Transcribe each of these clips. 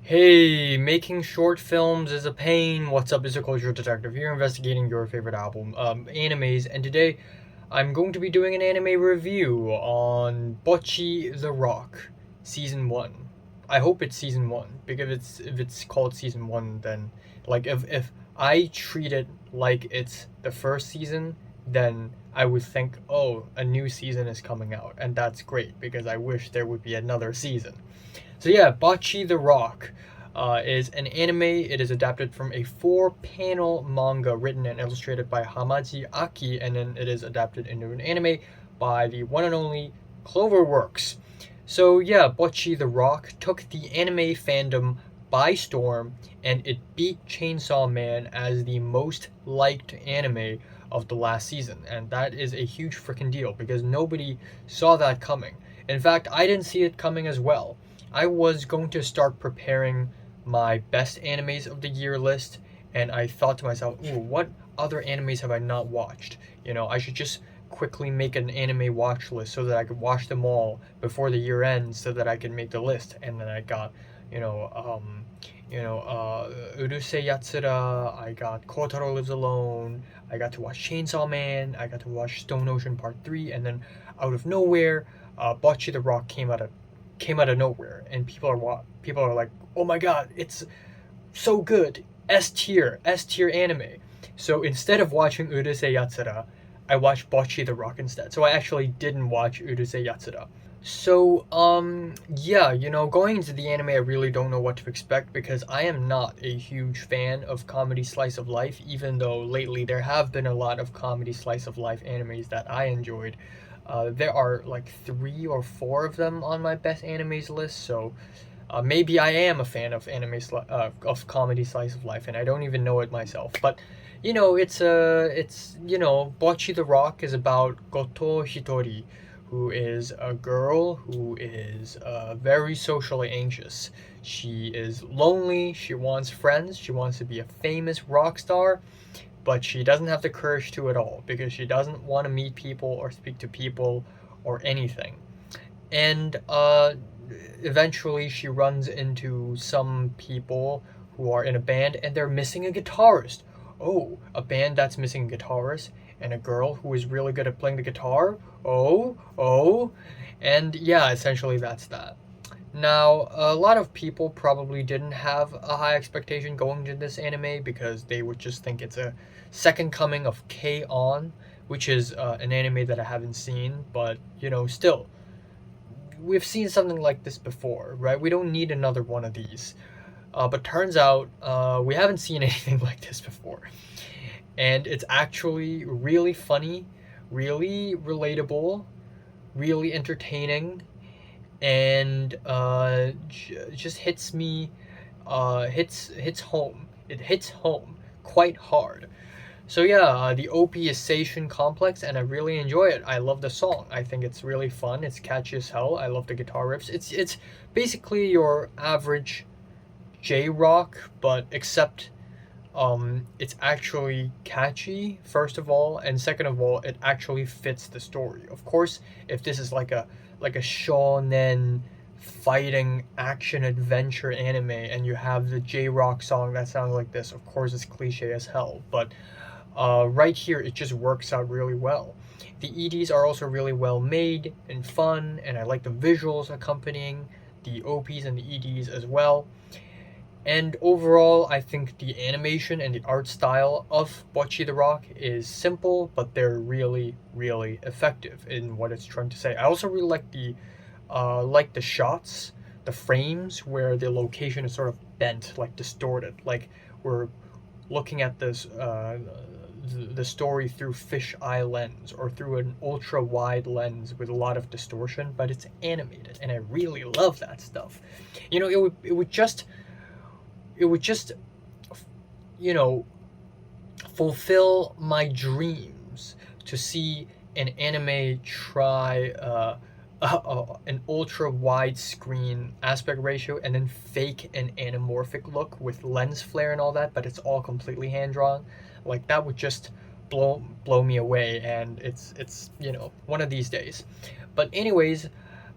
Hey, making short films is a pain. What's up? It's a cultural detective here investigating your favorite animes, and today I'm going to be doing an anime review on Bocchi the Rock, season one. I hope it's season one because if it's called season one, then if I treat it like it's the first season, then I would think, oh, a new season is coming out, and that's great because I wish there would be another season. So yeah, Bocchi the Rock is an anime. It is adapted from a four-panel manga written and illustrated by Hamaji Aki, and then it is adapted into an anime by the one and only Cloverworks. So yeah, Bocchi the Rock took the anime fandom by storm, and it beat Chainsaw Man as the most liked anime of the last season, and that is a huge freaking deal because nobody saw that coming. In fact, I didn't see it coming as well. I was going to start preparing my best animes of the year list, and I thought to myself, ooh, what other animes have I not watched? I should just quickly make an anime watch list so that I could watch them all before the year ends so that I can make the list. And then I got, you know, Urusei Yatsura, I got Kotaro Lives Alone, I got to watch Chainsaw Man, I got to watch Stone Ocean Part 3, and then out of nowhere, Bocchi the Rock came out of nowhere, and people are like, oh my god, it's so good, S tier anime. So instead of watching Urusei Yatsura, I watched Bocchi the Rock instead. So I actually didn't watch Urusei Yatsura. So yeah, going into the anime, I really don't know what to expect because I am not a huge fan of comedy slice of life, even though lately there have been a lot of comedy slice of life animes that I enjoyed. There are like three or four of them on my best animes list, so maybe I am a fan of of comedy slice of life, and I don't even know it myself. But Bocchi the Rock is about Goto Hitori, who is a girl who is very socially anxious. She is lonely. She wants friends. She wants to be a famous rock star, but she doesn't have the courage to at all because she doesn't want to meet people or speak to people or anything. And eventually, she runs into some people who are in a band and they're missing a guitarist. Oh, a band that's missing a guitarist and a girl who is really good at playing the guitar. Oh. And yeah, essentially, that's that. Now, a lot of people probably didn't have a high expectation going to this anime because they would just think it's a second coming of K-On!, which is an anime that I haven't seen, but still, we've seen something like this before, right? We don't need another one of these. But turns out we haven't seen anything like this before. And it's actually really funny, really relatable, really entertaining, and just hits home. It hits home quite hard. So yeah, the OP is Seishun Complex, and I really enjoy it. I love the song. I think it's really fun. It's catchy as hell. I love the guitar riffs. It's basically your average J rock, but except it's actually catchy, first of all, and second of all, it actually fits the story. Of course, if this is like a shonen fighting action adventure anime and you have the J-rock song that sounds like this, of course it's cliche as hell, but right here it just works out really well. The EDs are also really well made and fun, and I like the visuals accompanying the OPs and the EDs as well. And overall, I think the animation and the art style of Bocchi the Rock is simple, but they're really, really effective in what it's trying to say. I also really like the shots, the frames where the location is sort of bent, like distorted, like we're looking at the story through fish eye lens or through an ultra wide lens with a lot of distortion, but it's animated, and I really love that stuff. It would just you know fulfill my dreams to see an anime try an ultra wide screen aspect ratio and then fake an anamorphic look with lens flare and all that, but it's all completely hand drawn. Like that would just blow me away, and it's one of these days. But anyways,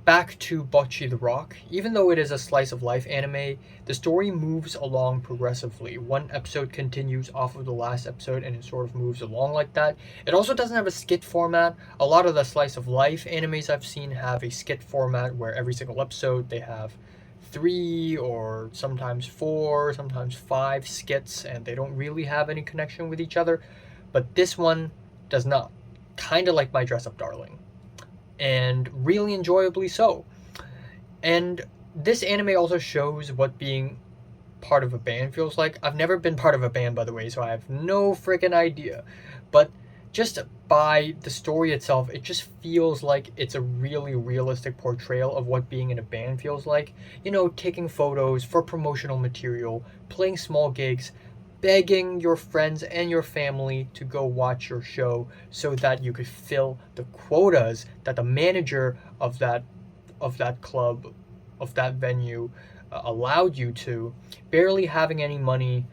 back to Bocchi the Rock. Even though it is a slice of life anime, the story moves along progressively. One episode continues off of the last episode and it sort of moves along like that. It also doesn't have a skit format. A lot of the slice of life animes I've seen have a skit format where every single episode they have 3 or sometimes 4, sometimes 5 skits, and they don't really have any connection with each other. But this one does not. Kind of like My Dress Up Darling. And really enjoyably so. And this anime also shows what being part of a band feels like. I've never been part of a band, by the way, so I have no freaking idea. But just by the story itself, it just feels like it's a really realistic portrayal of what being in a band feels like. You know, taking photos for promotional material, playing small gigs, begging your friends and your family to go watch your show so that you could fill the quotas that the manager of that club, of that venue, allowed you to, barely having any money,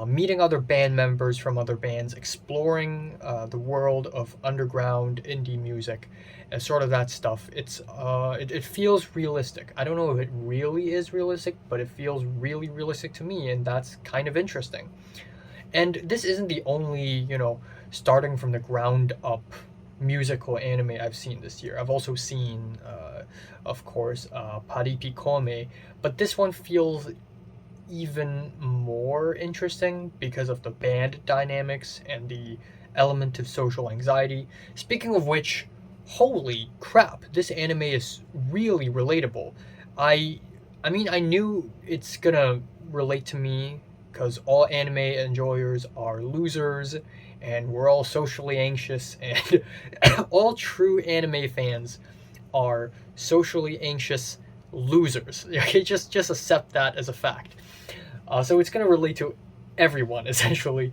meeting other band members from other bands, exploring the world of underground indie music, and sort of that stuff. It feels realistic. I don't know if it really is realistic, but it feels really realistic to me, and that's kind of interesting. And this isn't the only, starting from the ground up musical anime I've seen this year. I've also seen, of course, Paripikome, but this one feels even more interesting because of the band dynamics and the element of social anxiety. Speaking of which, holy crap, this anime is really relatable. I mean, I knew it's gonna relate to me because all anime enjoyers are losers and we're all socially anxious, and all true anime fans are socially anxious losers. Okay, just accept that as a fact. So it's going to relate to everyone, essentially.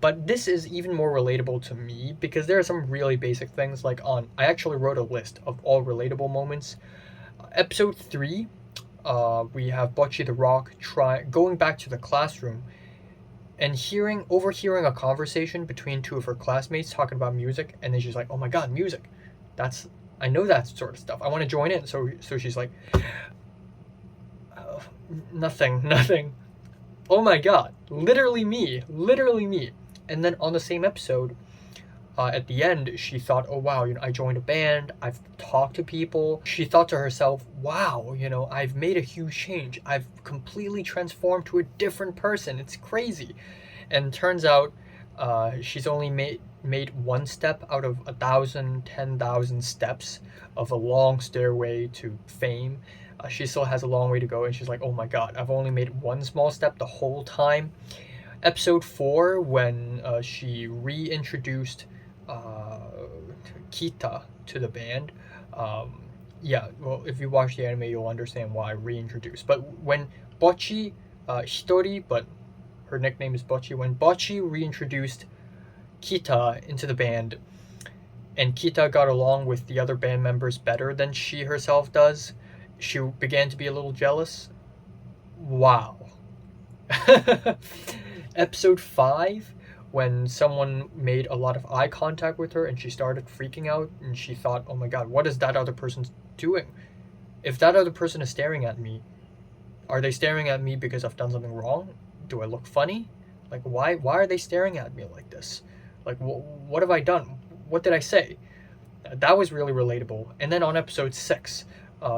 But this is even more relatable to me because there are some really basic things. I actually wrote a list of all relatable moments. Episode 3, we have Bocchi the Rock going back to the classroom and overhearing a conversation between two of her classmates talking about music, and then she's like, "Oh my god, music! I know that sort of stuff. I want to join in." So she's like, nothing. Oh my god, literally me. And then on the same episode, at the end, she thought, "Oh wow, I joined a band. I've talked to people." She thought to herself, "Wow, I've made a huge change. I've completely transformed to a different person. It's crazy." And turns out, she's only made one step out of 1,000, 10,000 steps of a long stairway to fame. She still has a long way to go, and she's like, "Oh my god, I've only made one small step the whole time." Episode 4, when she reintroduced Kita to the band. Yeah, well, if you watch the anime, you'll understand why reintroduced. But when Bocchi, Hitori, but her nickname is Bocchi, when Bocchi reintroduced Kita into the band, and Kita got along with the other band members better than she herself does, she began to be a little jealous. Wow. Episode 5, when someone made a lot of eye contact with her and she started freaking out and she thought, "Oh my god, what is that other person doing? If that other person is staring at me, are they staring at me because I've done something wrong? Do I look funny? Like, why are they staring at me like this? Like, what have I done? What did I say?" That was really relatable. And then on episode 6,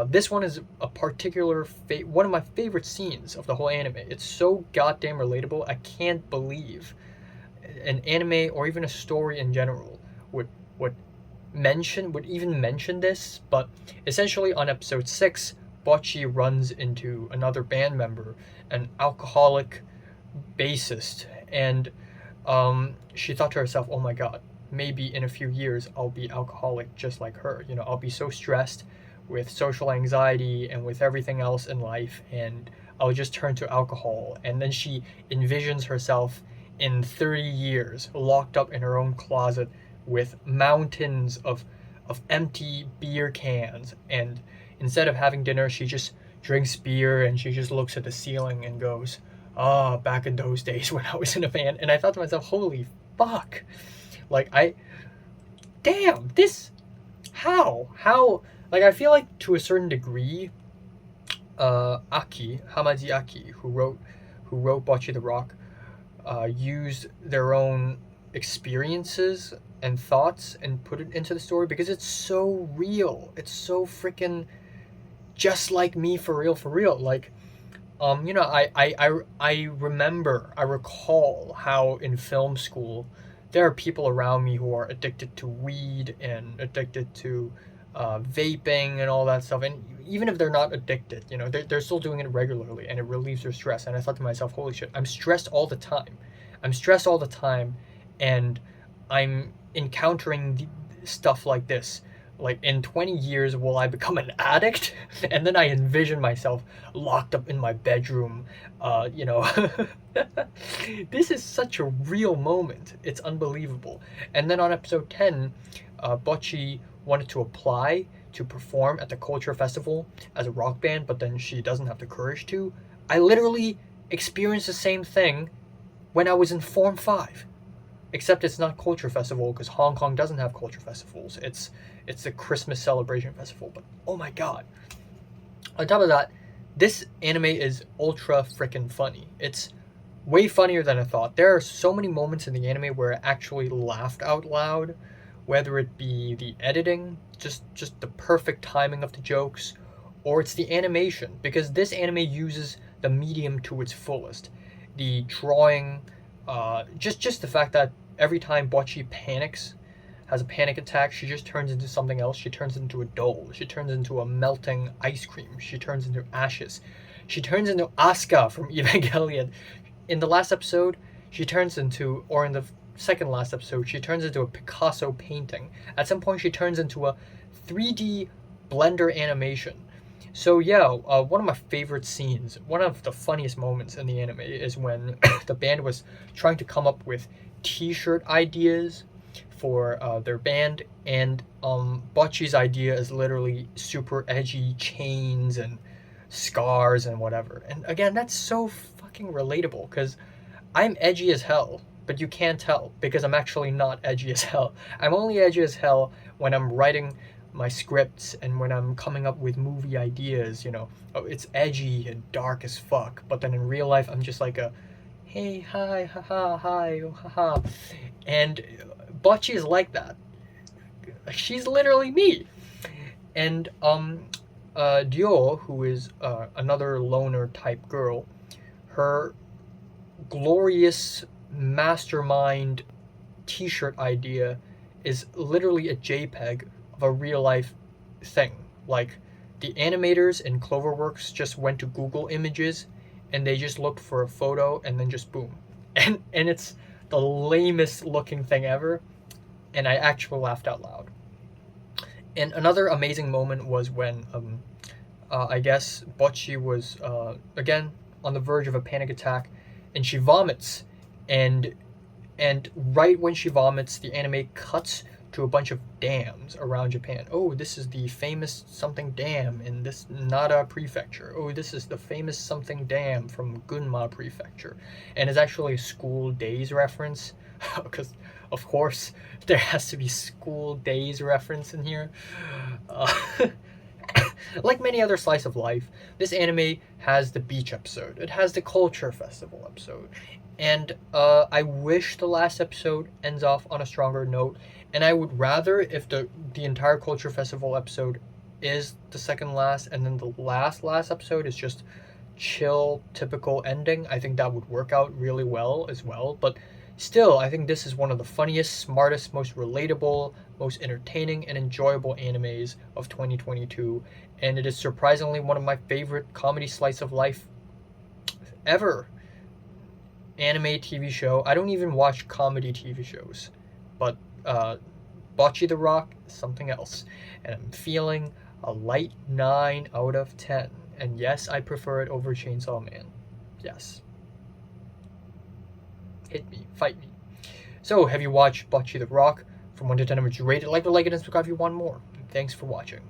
this one is a particular one of my favorite scenes of the whole anime. It's so goddamn relatable. I can't believe an anime or even a story in general would even mention this. But essentially on episode 6, Bocchi runs into another band member, an alcoholic bassist, and she thought to herself, "Oh my god, maybe in a few years I'll be alcoholic just like her. I'll be so stressed with social anxiety and with everything else in life, and I'll just turn to alcohol." And then she envisions herself in 30 years locked up in her own closet with mountains of empty beer cans, and instead of having dinner she just drinks beer and she just looks at the ceiling and goes, "Ah, back in those days when I was in a band." And I thought to myself, holy fuck, like, damn, this, how Like, I feel like to a certain degree, Hamaji Aki, who wrote Bocchi the Rock, used their own experiences and thoughts and put it into the story because it's so real. It's so freaking just like me, for real, for real. Like, I recall how in film school there are people around me who are addicted to weed and addicted to vaping and all that stuff. And even if they're not addicted, they're still doing it regularly and it relieves their stress. And I thought to myself, holy shit, I'm stressed all the time. I'm stressed all the time, and I'm encountering stuff like this. Like, in 20 years, will I become an addict? And then I envision myself locked up in my bedroom. You know, this is such a real moment. It's unbelievable. And then on episode 10, Bocchi wanted to apply to perform at the culture festival as a rock band, but then she doesn't have the courage to. I literally experienced the same thing when I was in Form 5. Except it's not culture festival because Hong Kong doesn't have culture festivals. It's the Christmas celebration festival. But oh my god. On top of that, this anime is ultra freaking funny. It's way funnier than I thought. There are so many moments in the anime where I actually laughed out loud, whether it be the editing, just the perfect timing of the jokes, or it's the animation, because this anime uses the medium to its fullest. The drawing, just the fact that every time Bocchi panics, has a panic attack, she just turns into something else. She turns into a doll. She turns into a melting ice cream. She turns into ashes. She turns into Asuka from Evangelion. In the last episode, or in the second last episode, she turns into a Picasso painting. At some point, she turns into a 3D Blender animation. So yeah, one of my favorite scenes, one of the funniest moments in the anime is when the band was trying to come up with t-shirt ideas for their band, and Bocchi's idea is literally super edgy chains and scars and whatever. And again, that's so fucking relatable because I'm edgy as hell, but you can't tell because I'm actually not edgy as hell. I'm only edgy as hell when I'm writing my scripts and when I'm coming up with movie ideas. It's edgy and dark as fuck, but then in real life I'm just like a hey, hi, haha, hi, oh, haha. And Bocchi is like that. She's literally me. And Dio, who is another loner type girl, her glorious mastermind t-shirt idea is literally a JPEG of a real life thing. Like, the animators in Cloverworks just went to Google Images and they just looked for a photo and then just boom. And it's the lamest looking thing ever, and I actually laughed out loud. And another amazing moment was when I guess Bocchi was again on the verge of a panic attack, and she vomits, and right when she vomits, the anime cuts to a bunch of dams around Japan. Oh, this is the famous something dam in this Nara prefecture. Oh, this is the famous something dam from Gunma prefecture. And it's actually a school days reference, because of course there has to be school days reference in here. Like many other slice of life, this anime has the beach episode. It has the culture festival episode. And I wish the last episode ends off on a stronger note. And I would rather if the entire culture festival episode is the second last, and then the last episode is just chill, typical ending. I think that would work out really well as well. But still, I think this is one of the funniest, smartest, most relatable, most entertaining, and enjoyable animes of 2022. And it is surprisingly one of my favorite comedy slice of life ever. Anime TV show. I don't even watch comedy TV shows, but Bocchi the Rock is something else, and I'm feeling a light 9 out of 10. And yes, I prefer it over Chainsaw Man. Yes. Hit me, fight me. So, have you watched Bocchi the Rock? From 1 to 10, would you rate it? Like it and subscribe if you want more. Thanks for watching.